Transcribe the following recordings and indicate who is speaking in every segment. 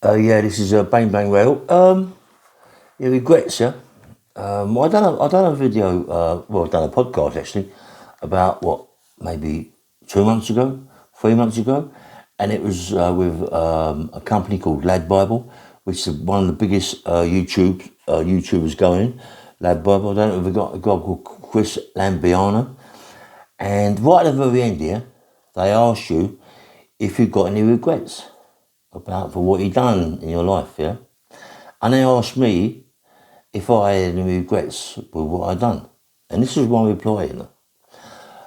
Speaker 1: Yeah, this is Bang Bang Rail. Yeah, regrets, yeah. I done a video, I done a podcast actually, about maybe 2 months ago, 3 months ago, and it was with a company called Lad Bible, which is one of the biggest YouTubers going. Lad Bible. I don't know if we got a guy called Chris Lambiano, and right at the very end here, they ask you if you've got any regrets about for what you've done in your life, yeah. And they asked me if I had any regrets with what I'd done. And this is my reply, you know.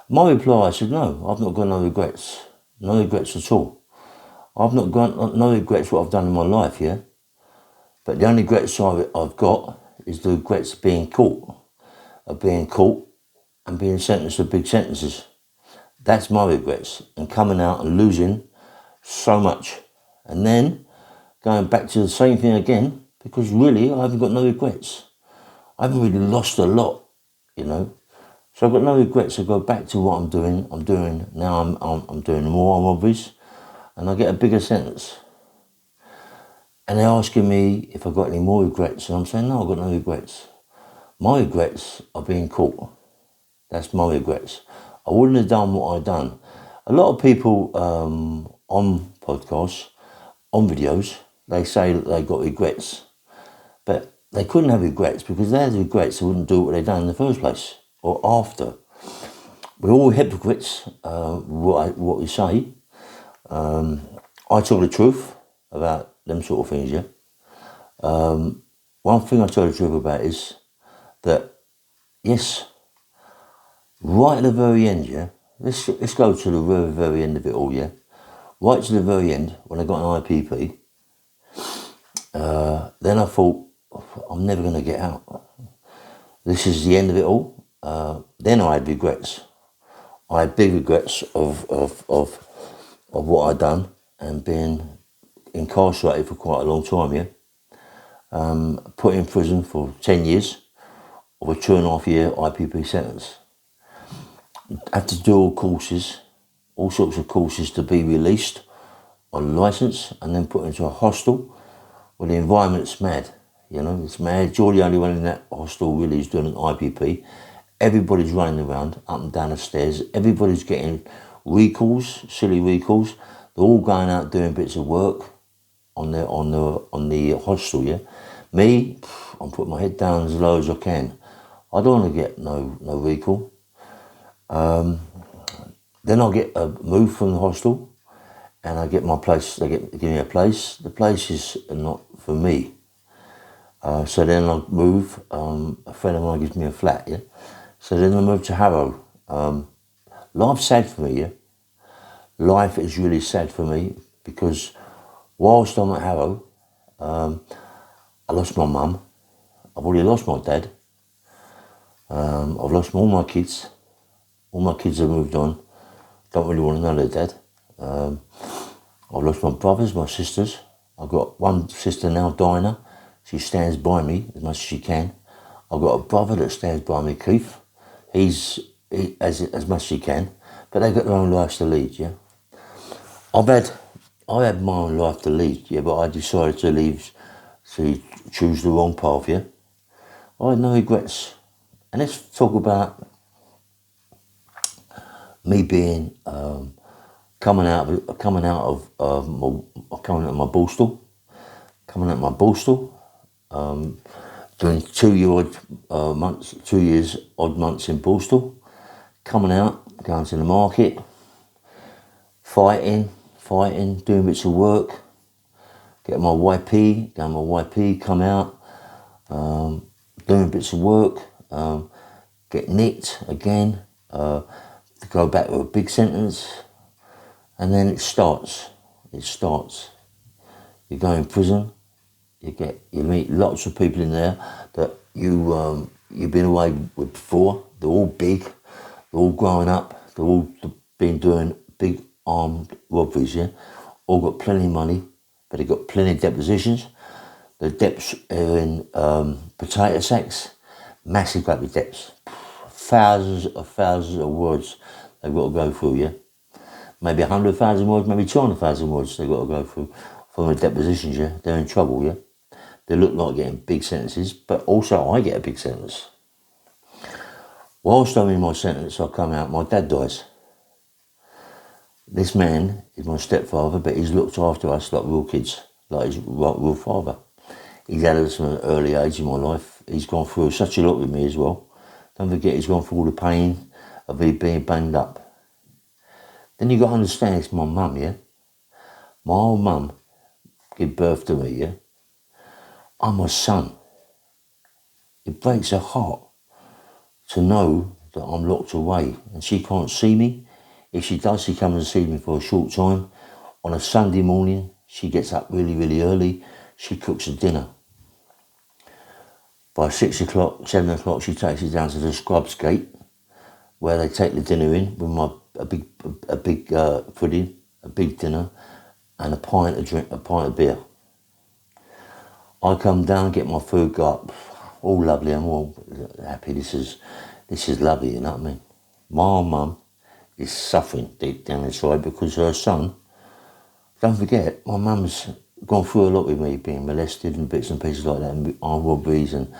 Speaker 1: My reply, I said, no, I've not got no regrets. No regrets at all. I've not got no regrets what I've done in my life, yeah. But the only regrets I've got is the regrets of being caught. And being sentenced to big sentences. That's my regrets. And coming out and losing so much. And then going back to the same thing again, because really I haven't got no regrets. I haven't really lost a lot, you know. So I've got no regrets. I go back to what I'm doing. I'm doing more robberies, and I get a bigger sentence. And they're asking me if I've got any more regrets, and I'm saying no, I've got no regrets. My regrets are being caught. That's my regrets. I wouldn't have done what I've done. A lot of people on podcasts, on videos, they say that they got regrets, but they couldn't have regrets because they had regrets. They wouldn't do what they done in the first place or after. We're all hypocrites. What we say. I tell the truth about them sort of things. Yeah. One thing I tell the truth about is that yes, right at the very end. Yeah. Let's go to the very very end of it all. Yeah. Right to the very end when I got an IPP. Then I thought, I'm never going to get out. This is the end of it all. Then I had regrets. I had big regrets of what I'd done and been incarcerated for quite a long time, yeah. Put in prison for 10 years of a 2.5-year IPP sentence. Had to do all sorts of courses to be released on licence and then put into a hostel where the environment's mad. You know, it's mad. You're the only one in that hostel really who's doing an IPP. Everybody's running around up and down the stairs. Everybody's getting recalls, silly recalls. They're all going out doing bits of work on the hostel. Yeah, me, I'm putting my head down as low as I can. I don't want to get no recall. Then I'll get moved from the hostel, and I get my place. They give me a place. The place is not for me. So then I move. A friend of mine gives me a flat. Yeah. So then I moved to Harrow. Life's sad for me, yeah? Life is really sad for me because whilst I'm at Harrow, I lost my mum. I've already lost my dad. I've lost all my kids. All my kids have moved on. Don't really want to know their dad. I've lost my brothers, my sisters. I've got one sister now, Dinah. She stands by me as much as she can. I've got a brother that stands by me, Keith. He's as much as he can, but they've got their own lives to lead, yeah. I had my own life to lead, yeah, but I decided to choose the wrong path, yeah. I had no regrets. And let's talk about me being coming out of my borstal, doing 2 years odd months in Borstal, coming out, going to the market, fighting, doing bits of work, getting my YP, come out, doing bits of work, get nicked again, to go back with a big sentence, and then it starts. You go in prison. You meet lots of people in there that you've been away with before. They're all big. They're all growing up. They're all been doing big armed robberies. Yeah, all got plenty of money, but they got plenty of depositions. The debts are in potato sacks, massive great big debts, thousands of words they've got to go through. Yeah, maybe 100,000 words, maybe 200,000 words they've got to go through from the depositions, yeah, they're in trouble, yeah. They look like getting big sentences, but also I get a big sentence. Whilst I'm in my sentence, I come out, my dad dies. This man is my stepfather, but he's looked after us like real kids, like his real father. He's had us from an early age in my life. He's gone through such a lot with me as well. Don't forget, he's gone through all the pain of me being banged up. Then you got to understand, it's my mum, yeah? My old mum gave birth to me, yeah? I'm her son. It breaks her heart to know that I'm locked away and she can't see me. If she does, she comes and sees me for a short time. On a Sunday morning, she gets up really, really early. She cooks a dinner. By 6 o'clock, 7 o'clock, she takes it down to the Scrubs gate, where they take the dinner in with a big pudding, a big dinner, and a pint of beer. I come down, get my food, go up, all lovely. I'm all happy. This is lovely. You know what I mean? My mum is suffering deep down inside because her son. Don't forget, my mum's gone through a lot with me, being molested and bits and pieces like that, and armed robberies and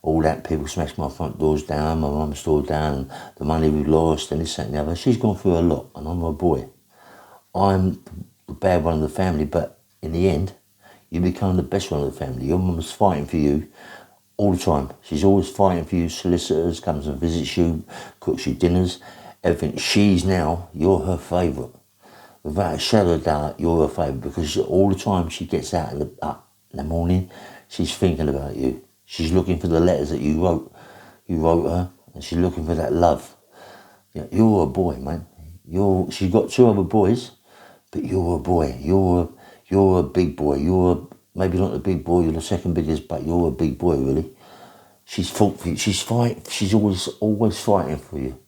Speaker 1: all that. People smashed my front doors down, my mum's door down, and the money we lost, and this, that, and the other. She's gone through a lot, and I'm her boy. I'm the bad one of the family, but in the end, you become the best one of the family. Your mum's fighting for you all the time. She's always fighting for you. Solicitors, comes and visits you, cooks you dinners, everything. You're her favourite. Without a shadow of doubt, you're her favourite because all the time she gets out in the morning, she's thinking about you. She's looking for the letters that you wrote her, and she's looking for that love. Yeah, you're a boy, man. She's got 2 other boys, but you're a boy. You're a big boy. Maybe not the big boy. You're the second biggest, but you're a big boy, really. She's fought for you. She's fighting. She's always fighting for you.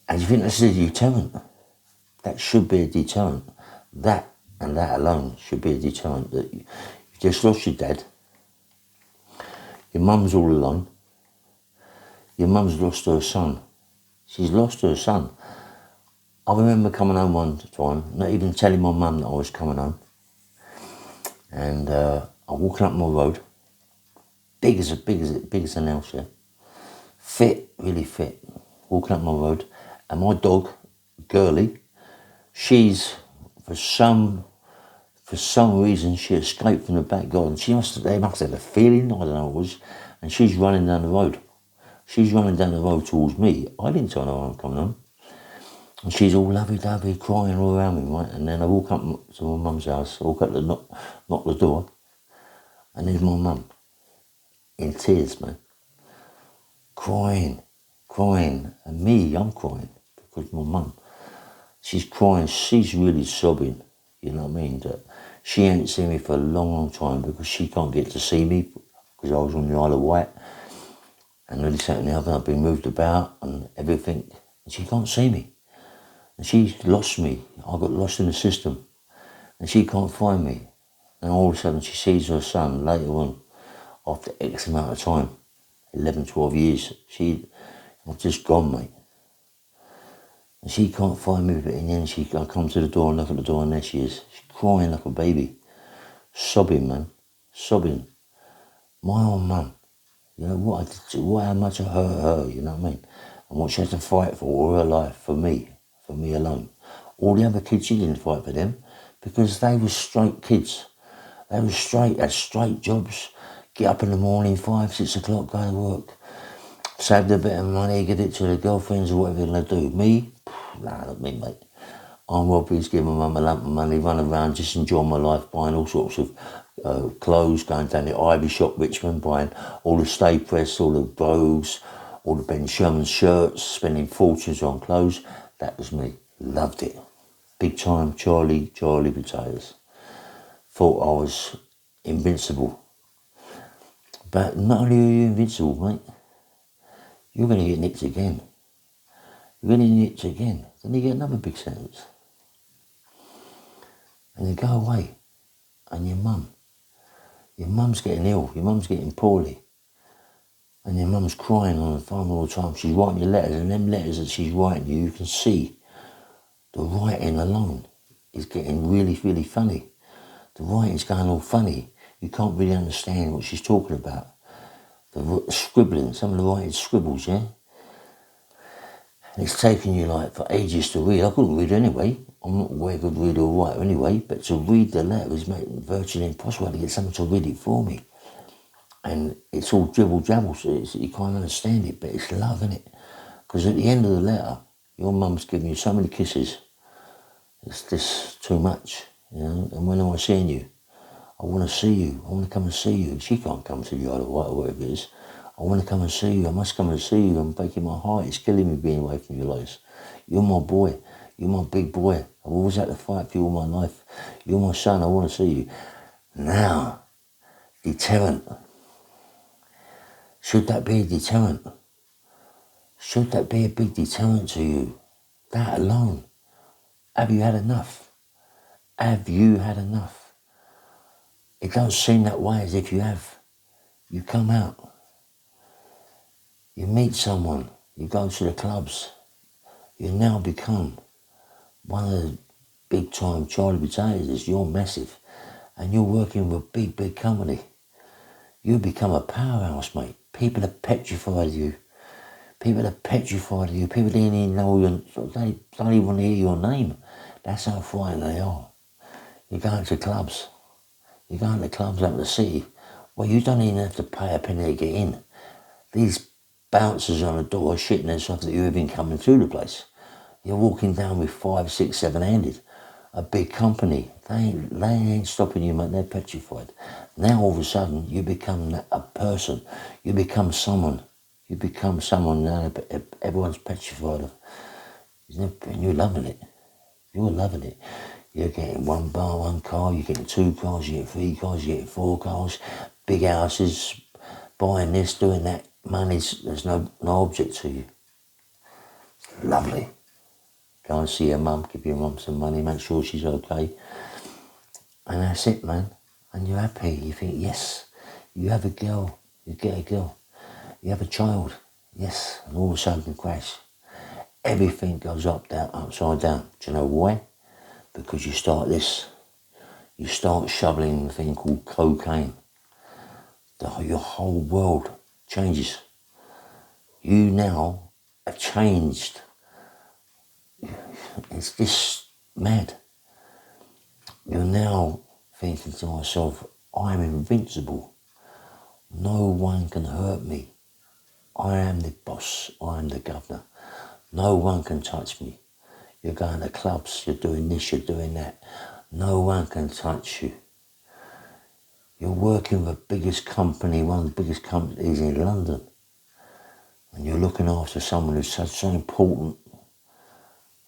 Speaker 1: And you think that's a deterrent? That should be a deterrent. That and that alone should be a deterrent. That you just lost your dad. Your mum's all alone. Your mum's lost her son. She's lost her son. I remember coming home one time, not even telling my mum that I was coming home. And I'm walking up my road, big as an house, yeah. Fit, really fit. Walking up my road, and my dog, Girly, she's for some reason she escaped from the back garden. They must have a feeling, I don't know what it was, and she's running down the road. She's running down the road towards me. I didn't tell her I'm coming home. And she's all lovey-dovey, crying all around me, right? And then I walk up to my mum's house, I walk up to knock the door, and there's my mum, in tears, man. Crying. And me, I'm crying, because my mum, she's crying, she's really sobbing, you know what I mean? That she ain't seen me for a long, long time because she can't get to see me because I was on the Isle of Wight and really sat in the oven, I've been moved about and everything, and she can't see me. And she's lost me. I got lost in the system and she can't find me. And all of a sudden she sees her son later on, after X amount of time, 11, 12 years, I've just gone, mate. And she can't find me, but in the end I come to the door and look at the door and there she is. She's crying like a baby. Sobbing, man. Sobbing. My old mum. You know, how much I hurt her, you know what I mean? And what she had to fight for all her life, for me alone. All the other kids, she didn't fight for them because they were straight kids. They were straight, had straight jobs. Get up in the morning, 5, 6 o'clock, go to work. Saved a bit of money, get it to the girlfriends or whatever they're going to do. Me? Nah, not me, mate. I'm Robberies, give my mum a lump of money, run around, just enjoy my life, buying all sorts of clothes, going down the Ivy shop, Richmond, buying all the Stay Press, all the Brogues, all the Ben Sherman shirts, spending fortunes on clothes. That was me. Loved it. Big time Charlie potatoes. Thought I was invincible. But not only are you invincible, mate, you're going to get nicked again. You're going to get nicked again. Then you get another big sentence. And you go away. And your mum's getting ill. Your mum's getting poorly. And your mum's crying on the phone all the time. She's writing you letters. And them letters that she's writing you can see the writing alone is getting really, really funny. The writing's going all funny. You can't really understand what she's talking about. The scribbling, some of the writing scribbles, yeah? And it's taken you like for ages to read. I couldn't read anyway. I'm not a very good reader or writer anyway, but to read the letter was virtually impossible to get someone to read it for me. And it's all dribble jabble, so you can't understand it, but it's love, isn't it? Because at the end of the letter, your mum's giving you so many kisses. It's just too much, you know. And when am I seeing you? I want to see you. I want to come and see you. She can't come to the Isle of Wight or whatever it is. I want to come and see you. I must come and see you. I'm breaking my heart. It's killing me being away from you guys. You're my boy. You're my big boy. I've always had to fight for you all my life. You're my son. I want to see you. Now, deterrent. Should that be a deterrent? Should that be a big deterrent to you? That alone. Have you had enough? Have you had enough? It don't seem that way as if you have. You come out. You meet someone. You go to the clubs. You now become one of the big time Charlie Potatoes. You're massive. And you're working with a big, big company. You become a powerhouse, mate. People are petrified of you. People are petrified of you. People don't even know they don't even want to hear your name. That's how frightened they are. You're going to clubs. You're going to clubs out in the city. Well, you don't even have to pay a penny to get in. These bouncers on the door are shitting themselves that you're even coming through the place. You're walking down with 5, 6, 7-handed. A big company. They ain't stopping you, mate. They're petrified. Now all of a sudden you become a person. You become someone. You become someone now everyone's petrified of. And you're loving it. You're loving it. You're getting one bar, one car, you're getting 2 cars, you're getting 3 cars, you're getting 4 cars, big houses, buying this, doing that. Money's, there's no object to you. Lovely. Go and see your mum, give your mum some money, make sure she's okay. And that's it, man. And you're happy. You think, yes, you have a girl, you get a girl. You have a child, yes. And all of a sudden, crash. Everything goes up, down, upside down. Do you know why? Because you start this. You start shoveling the thing called cocaine. Your whole world changes. You now have changed. It's this mad. You're now thinking to myself, I'm invincible. No one can hurt me. I am the boss. I am the governor. No one can touch me. You're going to clubs, you're doing this, you're doing that. No one can touch you. You're working with the biggest company, one of the biggest companies in London. And you're looking after someone who's so important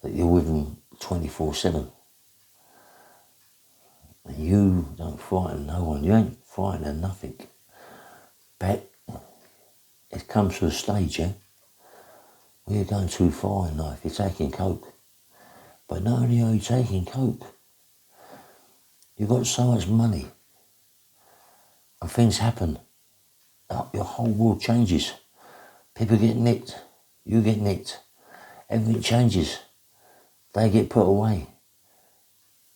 Speaker 1: that you're with them 24/7. And you don't frighten no one. You ain't frightened of nothing. But it comes to a stage, yeah, where you're going too far in life. You're taking coke. But not only are you taking coke, you've got so much money. And things happen. Your whole world changes. People get nicked. You get nicked. Everything changes. They get put away.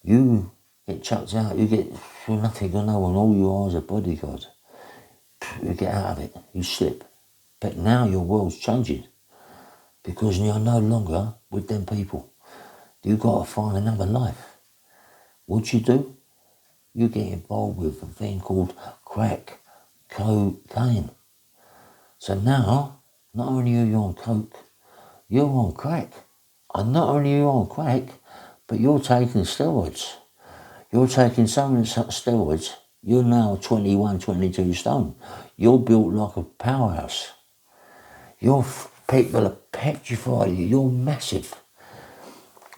Speaker 1: You get chucked out. You get nothing or no one. All you are is a bodyguard. You get out of it. You slip. But now your world's changing. Because you're no longer with them people. You've got to find another life. What you do? You get involved with a thing called crack cocaine. So now, not only are you on coke, you're on crack. And not only are you on crack, but you're taking steroids. You're taking some of the steroids. You're now 21, 22 stone. You're built like a powerhouse. People are petrified of you. You're massive.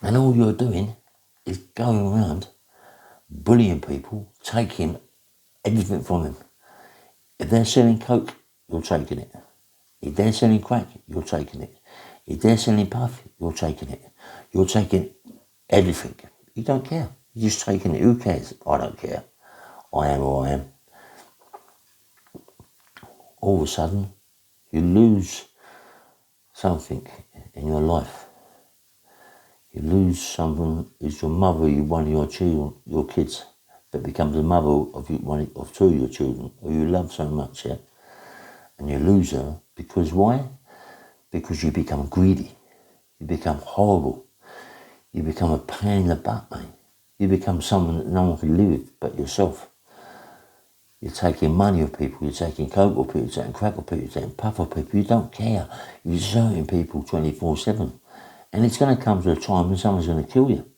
Speaker 1: And all you're doing is going around bullying people, taking everything from them. If they're selling coke, you're taking it. If they're selling crack, you're taking it. If they're selling puff, you're taking it. You're taking everything. You don't care. You're just taking it. Who cares? I don't care. I am who I am. All of a sudden, you lose something in your life. You lose someone who's your mother, one of your children, your kids. but becomes the mother of of two of your children who you love so much, yeah? And you lose her because why? Because you become greedy. You become horrible. You become a pain in the butt, mate. You become someone that no one can live with but yourself. You're taking money off people, you're taking coke off people, you're taking crack off people, you're taking puff off people. You don't care. You're deserting people 24/7. And it's going to come to a time when someone's going to kill you.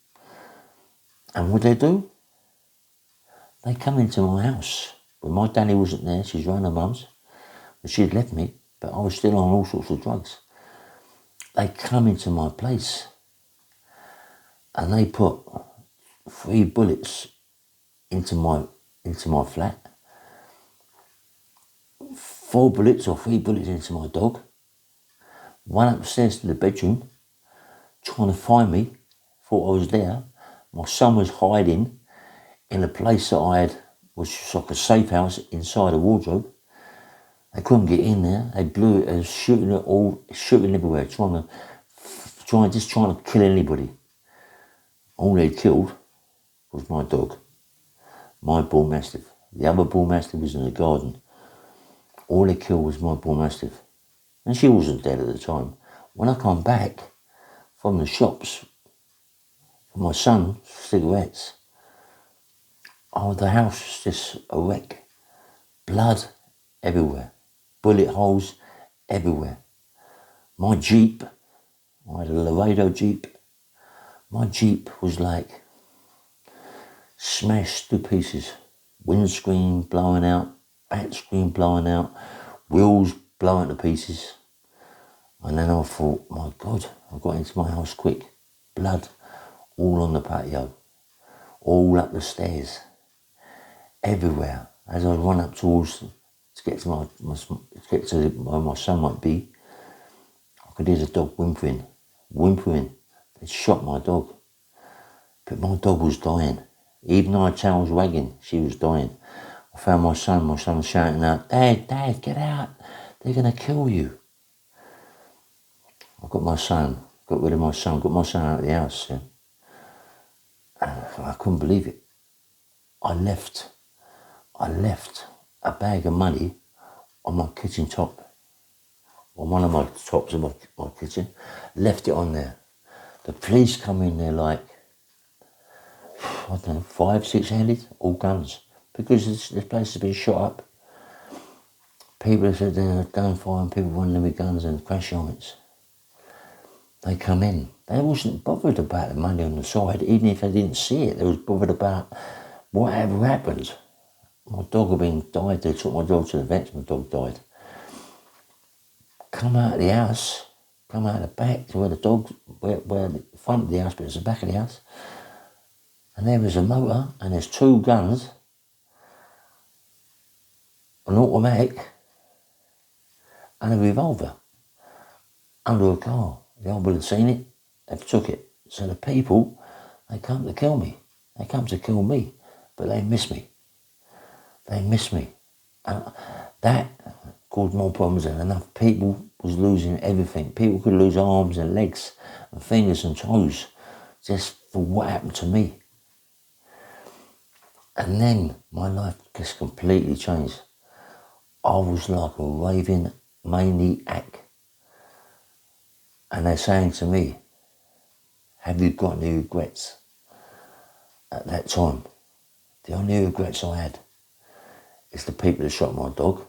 Speaker 1: And what do? They come into my house. When my daddy wasn't there, she's around her mum's. But she'd left me, but I was still on all sorts of drugs. They come into my place and they put 3 bullets into my flat. 4 bullets or 3 bullets into my dog. 1 upstairs to the bedroom, trying to find me. Thought I was there. My son was hiding in a place that I had, which was like a safe house inside a wardrobe. They couldn't get in there. They blew it. They were shooting everywhere, trying to kill anybody. All they killed was my dog, my bull mastiff. The other bull mastiff was in the garden. All they killed was my bull mastiff. And she wasn't dead at the time. When I come back from the shops for my son, cigarettes, the house was just a wreck. Blood everywhere. Bullet holes everywhere. My Jeep, I had a Laredo Jeep. My Jeep was like smashed to pieces. Windscreen blowing out, back screen blowing out, wheels blowing to pieces. And then I thought, my God, I got into my house quick. Blood all on the patio, all up the stairs, everywhere. As I run up towards to get to where my son might be, I could hear the dog whimpering. They shot my dog, but my dog was dying. Even though her tail was wagging, she was dying. I found my son was shouting out, Dad, get out, they're going to kill you. I got rid of my son, got my son out of the house. Yeah? And I couldn't believe it. I left a bag of money on my kitchen top, on one of my tops of my kitchen, left it on there. The police come in there like, I don't know, 5, 6-handed, all guns, because this place has been shot up. People said they're gunfire and people running with guns and crash helmets. They come in. They wasn't bothered about the money on the side, even if they didn't see it. They was bothered about whatever happened. My dog had been died. They took my dog to the vet. My dog died. Come out of the house. Come out the back to where the dog, where the front of the house, but it's the back of the house. And there was a motor, and there's 2 guns, an automatic, and a revolver under a car. The old had seen it, they took it. So the people, they come to kill me. They come to kill me, but they miss me. They miss me. And that caused more problems than enough. People was losing everything. People could lose arms and legs and fingers and toes just for what happened to me. And then my life just completely changed. I was like a raving maniac. And they're saying to me, have you got any regrets? At that time, the only regrets I had is the people that shot my dog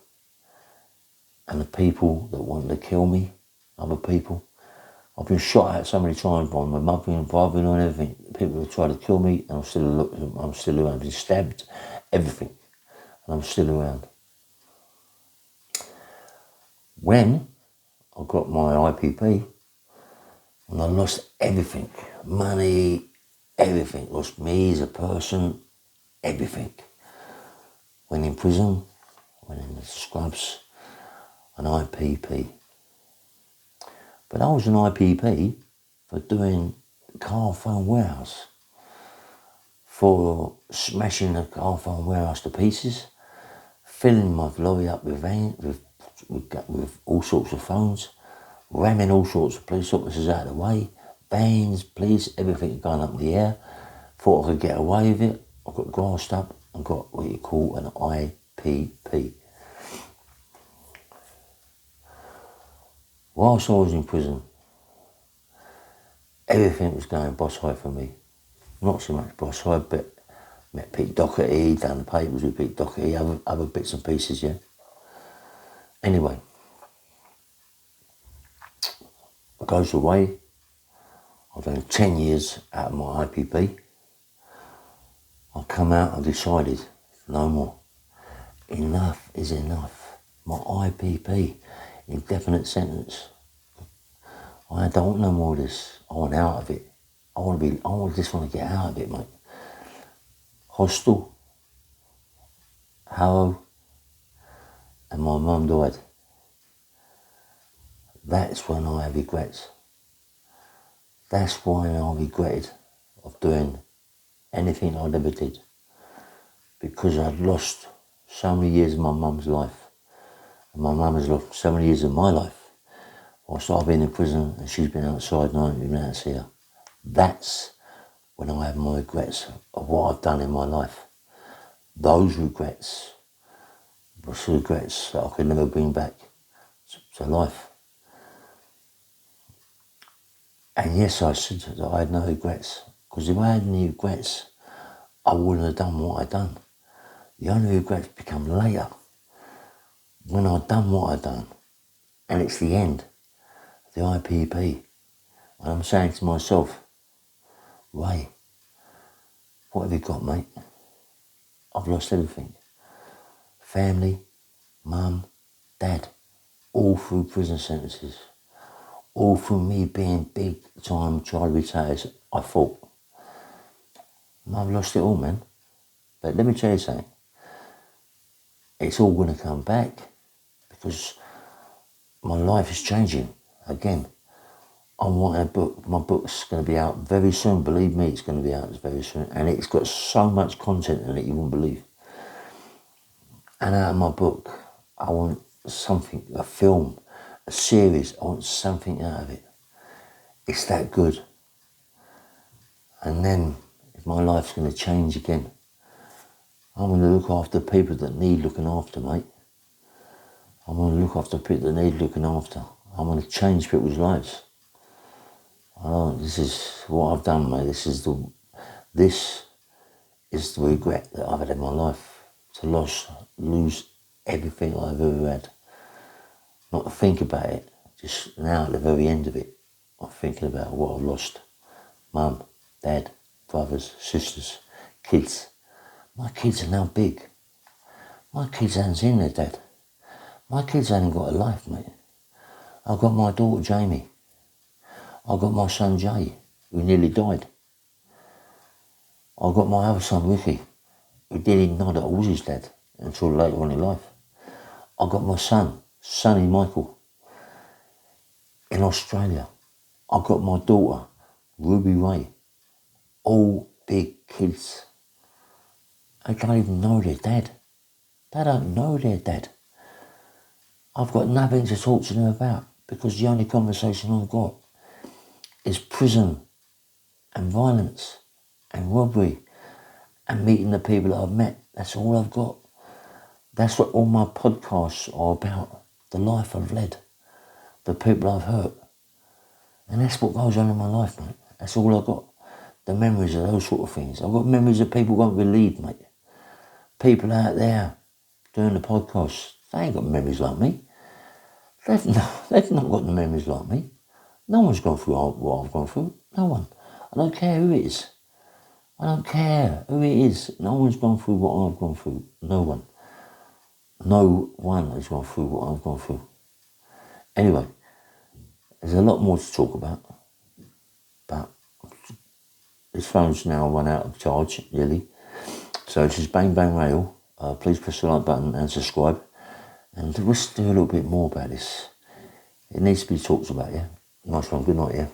Speaker 1: and the people that wanted to kill me, other people. I've been shot at so many times by my mother and father-in-law and everything. People have tried to kill me and I'm still around. I've been stabbed, everything, and I'm still around. When I got my IPP, and I lost everything, money, everything, lost me as a person, everything. Went in prison, went in the scrubs, an IPP. But I was an IPP for doing car phone warehouse, for smashing the car phone warehouse to pieces, filling my lorry up with all sorts of phones, ramming all sorts of police officers out of the way, vans, police, everything going up in the air. Thought I could get away with it. I got grassed up. and got what you call an IPP. Whilst I was in prison, everything was going boss high for me. Not so much boss high, but met Pete Doherty, done the papers with Pete Doherty, other bits and pieces, yeah. Anyway, I goes away. I've done 10 years out of my IPP. I come out and decided, no more. Enough is enough. My IPP, indefinite sentence. I don't want no more of this. I want out of it. I just want to get out of it, mate. Hostel, Harrow, and my mum died. That's when I have regrets. That's why I regretted of doing anything I ever did. Because I'd lost so many years of my mum's life. And my mum has lost so many years of my life. Whilst I've been in prison and she's been outside and I haven't been out to see her. That's when I have my regrets of what I've done in my life. Those regrets was regrets that I could never bring back to life. And yes, I said that I had no regrets. Because if I had any regrets, I wouldn't have done what I'd done. The only regrets become later. When I'd done what I'd done. And it's the end. The IPP. And I'm saying to myself, Ray, what have you got, mate? I've lost everything. Family, mum, dad, all through prison sentences. All through me being big time child retailers, I thought. I've lost it all, man. But let me tell you something. It's all going to come back because my life is changing again. I'm writing a book. My book's going to be out very soon. Believe me, it's going to be out very soon. And it's got so much content in it you wouldn't believe. And out of my book, I want something, a film, a series. I want something out of it. It's that good. And then if my life's going to change again, I'm going to look after people that need looking after, mate. I'm going to look after people that need looking after. I'm going to change people's lives. This is what I've done, mate. This is the regret that I've had in my life. To lose everything I've ever had. Not to think about it. Just now at the very end of it, I'm thinking about what I've lost. Mum, dad, brothers, sisters, kids. My kids are now big. My kids haven't seen their dad. My kids haven't got a life, mate. I've got my daughter Jamie. I've got my son Jay, who nearly died. I've got my other son Ricky, who didn't know that I was his dad until later on in life. I've got my son, Sonny Michael, in Australia. I've got my daughter, Ruby Ray, all big kids. They don't even know their dad. They don't know their dad. I've got nothing to talk to them about because the only conversation I've got is prison and violence and robbery and meeting the people that I've met. That's all I've got. That's what all my podcasts are about. The life I've led. The people I've hurt. And that's what goes on in my life, mate. That's all I've got. The memories of those sort of things. I've got memories of people who won't believe, mate. People out there doing the podcast, they ain't got memories like me. They've not got the memories like me. No one's gone through what I've gone through. No one. I don't care who it is. I don't care who it is. No one's gone through what I've gone through. No one. No one has gone through what I've gone through. Anyway, there's a lot more to talk about. But this phone's now run out of charge, nearly. So this is Bang Bang Radio. Please press the like button and subscribe. And let's do a little bit more about this. It needs to be talked about, yeah? Nice one. Good night, yeah?